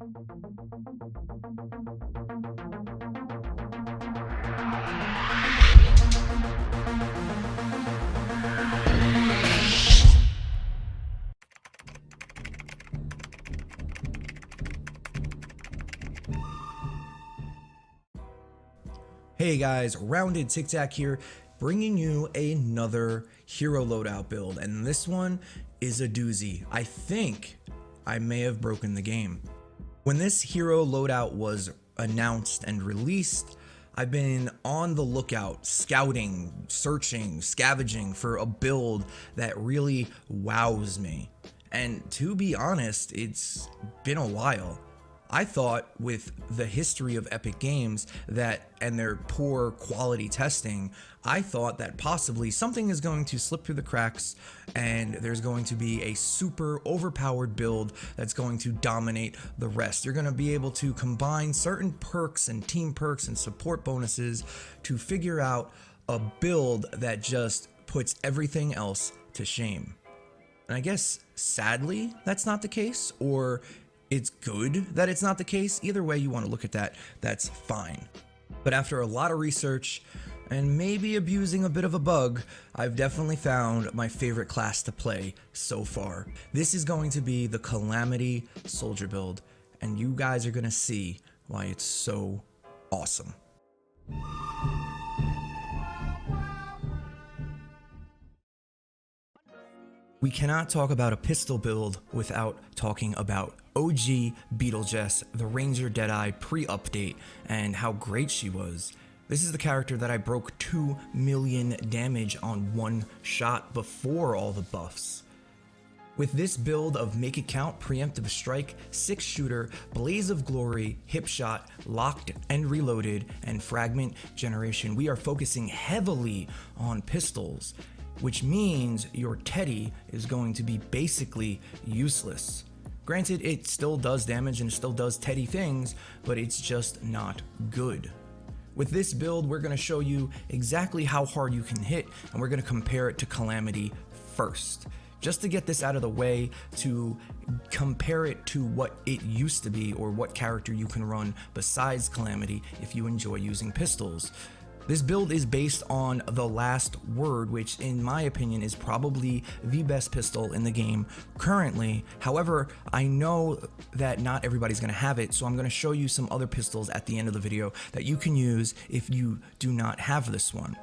Hey guys, Roundedtiktak here, bringing you another hero loadout build, and this one is a doozy. I think I may have broken the game. When this hero loadout was announced and released, I've been on the lookout, scouting, searching, scavenging for a build that really wows me. And to be honest, it's been a while. I thought with the history of Epic Games and their poor quality testing, I thought that possibly something is going to slip through the cracks and there's going to be a super overpowered build that's going to dominate the rest. You're going to be able to combine certain perks and team perks and support bonuses to figure out a build that just puts everything else to shame. And I guess sadly that's not the case, or it's good that it's not the case. Either way you want to look at that, that's fine. But after a lot of research and maybe abusing a bit of a bug, I've definitely found my favorite class to play so far. This is going to be the Calamity Soldier build, and you guys are going to see why it's so awesome. We cannot talk about a pistol build without talking about OG BeatleJess, the Ranger Deadeye pre-update, and how great she was. This is the character that I broke 2 million damage on one shot before all the buffs. With this build of Make It Count, Preemptive Strike, 6-shooter, Blaze of Glory, Hip Shot, Locked and Reloaded, and Fragment Generation, we are focusing heavily on pistols, which means your Teddy is going to be basically useless. Granted, it still does damage and it still does Teddy things, but it's just not good. With this build, we're going to show you exactly how hard you can hit, and we're going to compare it to Calamity first. Just to get this out of the way, to compare it to what it used to be or what character you can run besides Calamity if you enjoy using pistols. This build is based on the Last Word, which in my opinion is probably the best pistol in the game currently. However, I know that not everybody's going to have it, so I'm going to show you some other pistols at the end of the video that you can use if you do not have this one.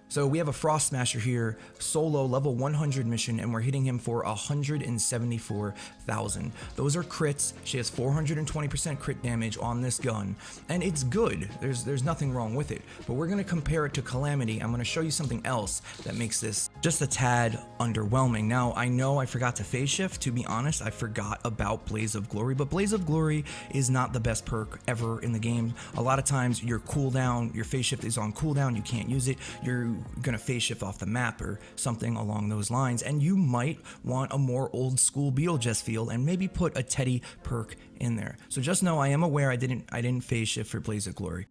So we have a Frost Smasher here, solo level 100 mission, and we're hitting him for 174,000. Those are crits. She has 420% crit damage on this gun, and it's good. There's nothing wrong with it. But we're gonna compare it to Calamity. I'm gonna show you something else that makes this just a tad underwhelming. Now, I know I forgot to phase shift. To be honest, I forgot about Blaze of Glory, but Blaze of Glory is not the best perk ever in the game. A lot of times your cooldown, your phase shift is on cooldown, you can't use it. You're gonna phase shift off the map or something along those lines, and you might want a more old school BeatleJess feel and maybe put a Teddy perk in there. So just know I am aware I didn't phase shift for Blaze of Glory.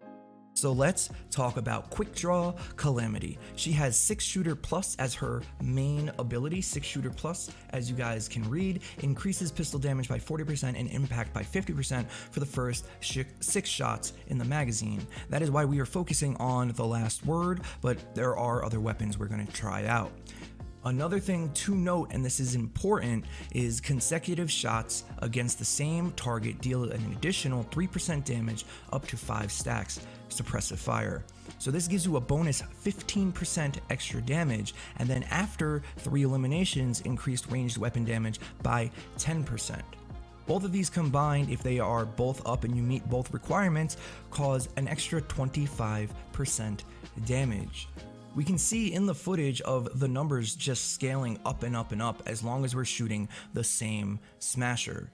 So let's talk about Quick Draw Calamity. She has 6-shooter plus as her main ability. 6-shooter plus, as you guys can read, increases pistol damage by 40% and impact by 50% for the first 6 shots in the magazine. That is why we are focusing on the Last Word, but there are other weapons we're going to try out. Another thing to note, and this is important, is consecutive shots against the same target deal an additional 3% damage up to 5 stacks suppressive fire. So this gives you a bonus 15% extra damage, and then after 3 eliminations, increased ranged weapon damage by 10%. Both of these combined, if they are both up and you meet both requirements, cause an extra 25% damage. We can see in the footage of the numbers just scaling up and up and up as long as we're shooting the same smasher.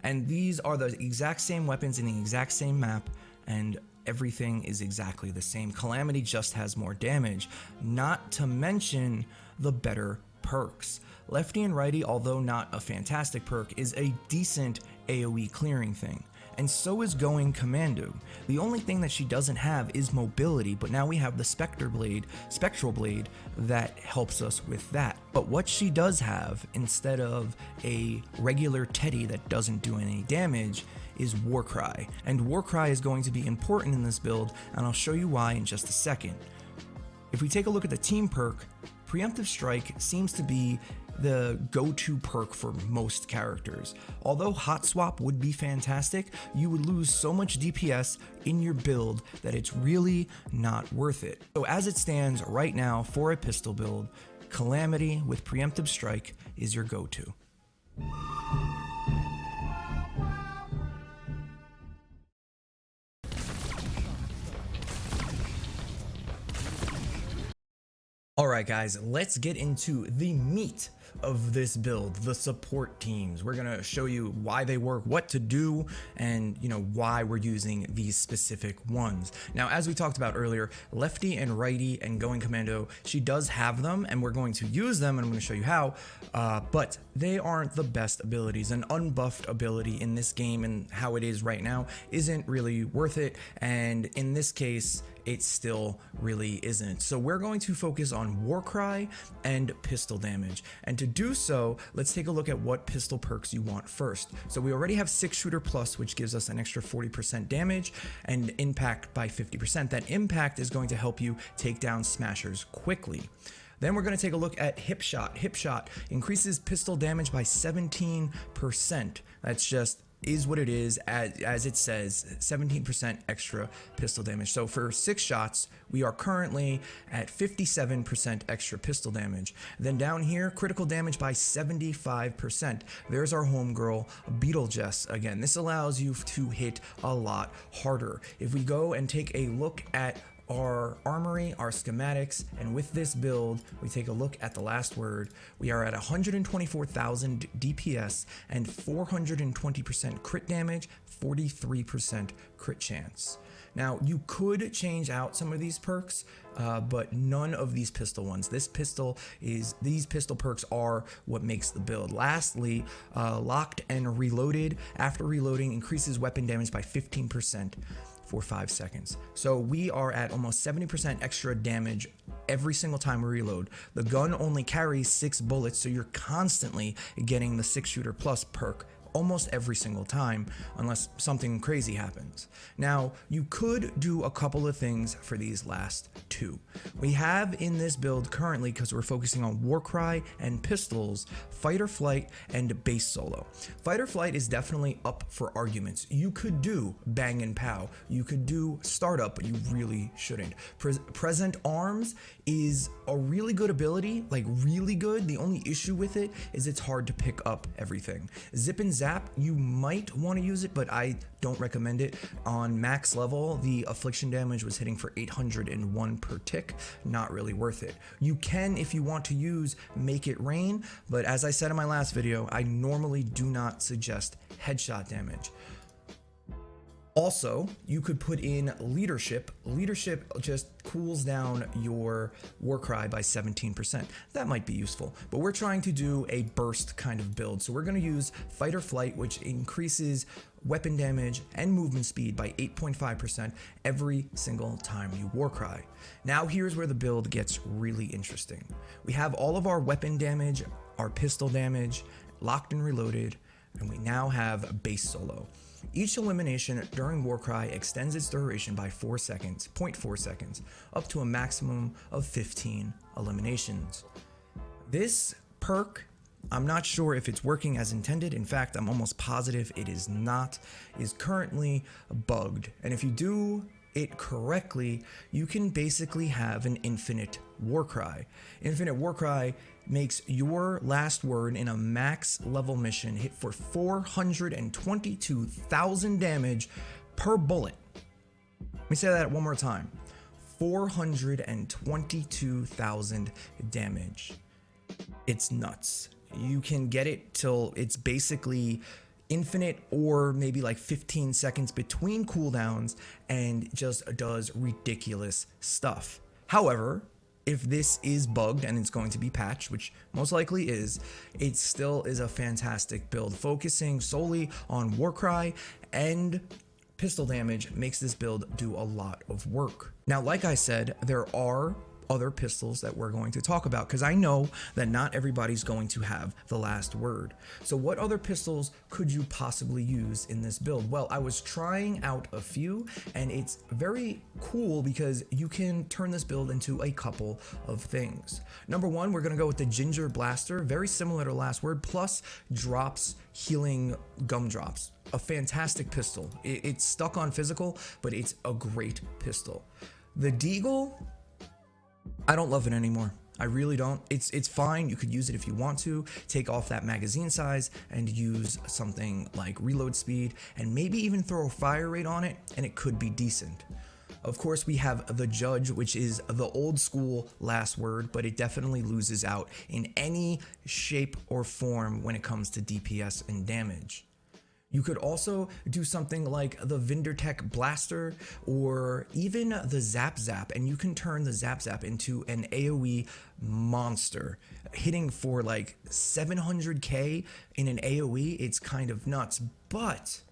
And these are the exact same weapons in the exact same map, and everything is exactly the same. Calamity just has more damage, not to mention the better perks. Lefty and Righty, although not a fantastic perk, is a decent AoE clearing thing. And so is Going Commando. The only thing that she doesn't have is mobility, but now we have the Spectral Blade that helps us with that. But what she does have, instead of a regular Teddy that doesn't do any damage, is Warcry. And Warcry is going to be important in this build, and I'll show you why in just a second. If we take a look at the team perk, Preemptive Strike seems to be the go-to perk for most characters. Although Hot Swap would be fantastic, you would lose so much DPS in your build that it's really not worth it. So as it stands right now for a pistol build, Calamity with Preemptive Strike is your go-to. Alright guys, let's get into the meat of this build, the support teams. We're gonna show you why they work, what to do, and why we're using these specific ones. Now, as we talked about earlier, Lefty and Righty and Going Commando, she does have them, and we're going to use them, and I'm gonna show you how, but they aren't the best abilities. An unbuffed ability in this game and how it is right now isn't really worth it, and in this case, it still really isn't. So we're going to focus on Warcry and pistol damage. And to do so, let's take a look at what pistol perks you want first. So we already have 6 Shooter Plus, which gives us an extra 40% damage and impact by 50%. That impact is going to help you take down smashers quickly. Then we're going to take a look at Hip Shot. Hip Shot increases pistol damage by 17%. That's just is what it is, as it says, 17% extra pistol damage. So for 6 shots, we are currently at 57% extra pistol damage. Then down here, critical damage by 75%. There's our homegirl, BeatleJess. Again, this allows you to hit a lot harder. If we go and take a look at our armory, our schematics, and with this build, we take a look at the last word. We are at 124,000 DPS and 420% crit damage, 43% crit chance. Now, you could change out some of these perks, but none of these pistol ones. These pistol perks are what makes the build. Lastly, Locked and Reloaded. After reloading, increases weapon damage by 15%. For 5 seconds. So we are at almost 70% extra damage every single time we reload. The gun only carries 6 bullets, so you're constantly getting the 6 Shooter Plus perk almost every single time, unless something crazy happens. Now, you could do a couple of things for these last 2. We have in this build currently, because we're focusing on Warcry and pistols, Fight or Flight and Base Solo. Fight or Flight is definitely up for arguments. You could do Bang and Pow, you could do Startup, but you really shouldn't. Present Arms is a really good ability, like really good. The only issue with it is it's hard to pick up everything. Zip and Zap, you might want to use it, but I don't recommend it. On max level, the affliction damage was hitting for 801 per tick, not really worth it. You can, if you want to use Make It Rain, but as I said in my last video, I normally do not suggest headshot damage. Also, you could put in Leadership. Leadership just cools down your Warcry by 17%. That might be useful, but we're trying to do a burst kind of build. So we're going to use Fight or Flight, which increases weapon damage and movement speed by 8.5% every single time you Warcry. Now here's where the build gets really interesting. We have all of our weapon damage, our pistol damage, Locked and Reloaded, and we now have Base Solo. Each elimination during Warcry extends its duration by 4 seconds, 0.4 seconds, up to a maximum of 15 eliminations. This perk, I'm not sure if it's working as intended. In fact, I'm almost positive it is not, is currently bugged. And if you do it correctly, you can basically have an infinite Warcry. Infinite Warcry makes your last word in a max level mission hit for 422,000 damage per bullet. Let me say that one more time. 422,000 damage. It's nuts. You can get it till it's basically infinite, or maybe like 15 seconds between cooldowns, and just does ridiculous stuff. However, if this is bugged and it's going to be patched, which most likely is, it still is a fantastic build. Focusing solely on Warcry and pistol damage makes this build do a lot of work. Now, like I said, there are other pistols that we're going to talk about, because I know that not everybody's going to have the last word. So what other pistols could you possibly use in this build? Well, I was trying out a few, and it's very cool because you can turn this build into a couple of things. Number one, we're going to go with the Ginger Blaster, very similar to last word, plus drops healing gumdrops. A fantastic pistol. It's stuck on physical, but it's a great pistol. The Deagle, I don't love it anymore. I really don't. It's fine. You could use it if you want to. Take off that magazine size and use something like reload speed, and maybe even throw a fire rate on it, and it could be decent. Of course, we have the Judge, which is the old school last word, but it definitely loses out in any shape or form when it comes to DPS and damage. You could also do something like the Vindertech Blaster or even the Zap Zap, and you can turn the Zap Zap into an AoE monster, hitting for like 700k in an AoE. It's kind of nuts, but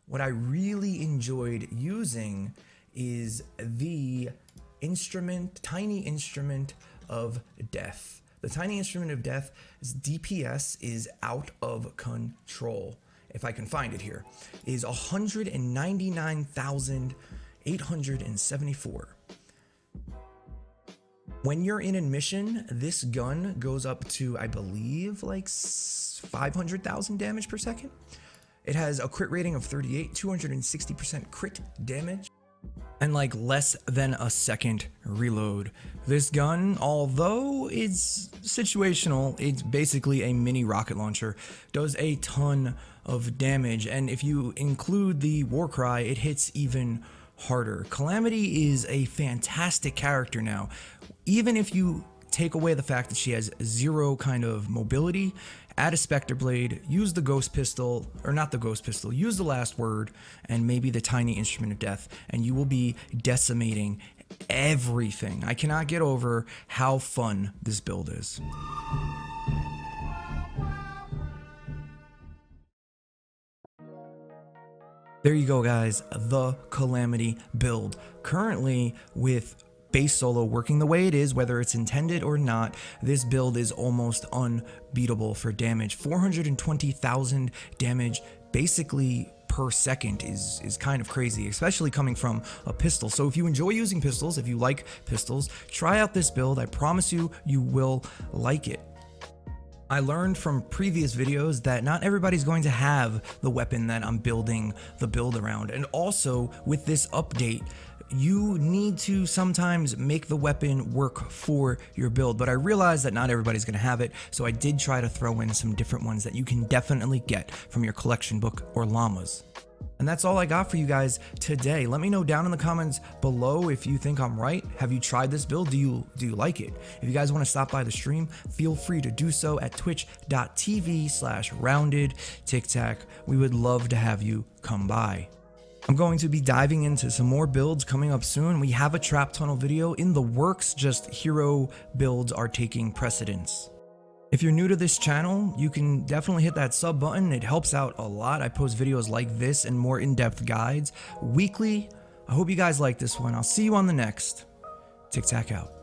what I really enjoyed using is the Tiny Instrument of Death. The Tiny Instrument of Death's DPS is out of control. If I can find it here, is 199,874. When you're in a mission, this gun goes up to, I believe, like 500,000 damage per second. It has a crit rating of 38, 260% crit damage, and like less than a second reload. This gun, although it's situational, it's basically a mini rocket launcher, does a ton of damage, and if you include the war cry, it hits even harder. Calamity is a fantastic character now. Even if you take away the fact that she has zero kind of mobility, add a Spectre Blade, use the Ghost Pistol, or not the Ghost Pistol, use the last word, and maybe the Tiny Instrument of Death, and you will be decimating everything. I cannot get over how fun this build is. There you go, guys, the Calamity build. Currently, with base solo working the way it is, whether it's intended or not, this build is almost unbeatable for damage. 420,000 damage basically per second is kind of crazy, especially coming from a pistol. So if you enjoy using pistols, if you like pistols, try out this build. I promise you, you will like it. I learned from previous videos that not everybody's going to have the weapon that I'm building the build around. And also with this update, you need to sometimes make the weapon work for your build, but I realized that not everybody's going to have it, so I did try to throw in some different ones that you can definitely get from your collection book or llamas. And that's all I got for you guys today. Let me know down in the comments below if you think I'm right. Have you tried this build? Do you like it? If you guys want to stop by the stream, feel free to do so at twitch.tv/roundedtiktak. We would love to have you come by. I'm going to be diving into some more builds coming up soon. We have a trap tunnel video in the works, just hero builds are taking precedence. If you're new to this channel, you can definitely hit that sub button. It helps out a lot. I post videos like this and more in-depth guides weekly. I hope you guys like this one. I'll see you on the next. TikTak out.